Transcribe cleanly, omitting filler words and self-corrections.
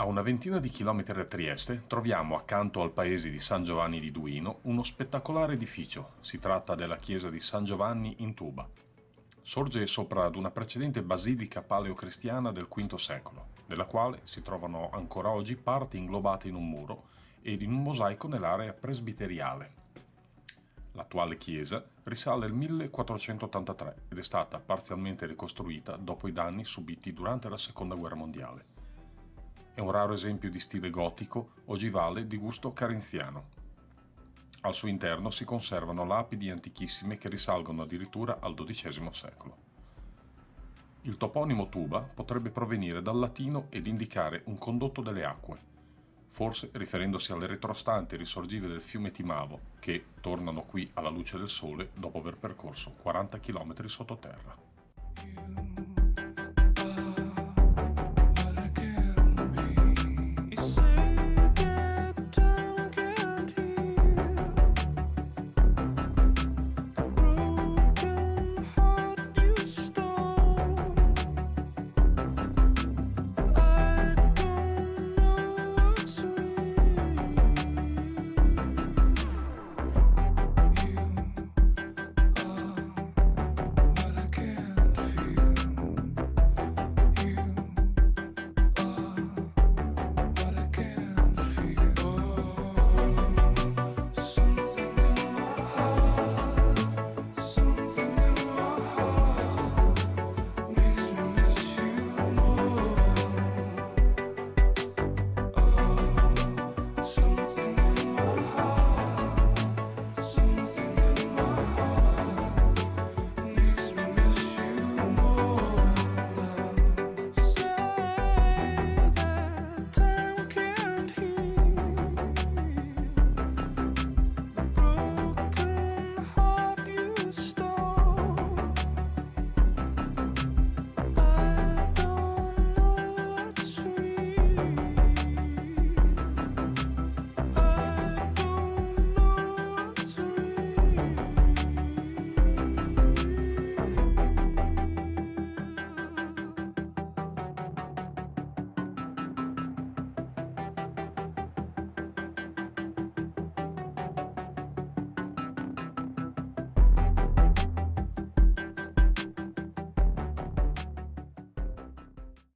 A una ventina di chilometri da Trieste troviamo accanto al paese di San Giovanni di Duino uno spettacolare edificio. Si tratta della chiesa di San Giovanni in Tuba. Sorge sopra ad una precedente basilica paleocristiana del V secolo, nella quale si trovano ancora oggi parti inglobate in un muro ed in un mosaico nell'area presbiteriale. L'attuale chiesa risale al 1483 ed è stata parzialmente ricostruita dopo i danni subiti durante la Seconda Guerra Mondiale. È un raro esempio di stile gotico ogivale di gusto carinziano. Al suo interno si conservano lapidi antichissime che risalgono addirittura al XII secolo. Il toponimo Tuba potrebbe provenire dal latino ed indicare un condotto delle acque, forse riferendosi alle retrostanti risorgive del fiume Timavo, che tornano qui alla luce del sole dopo aver percorso 40 km sottoterra.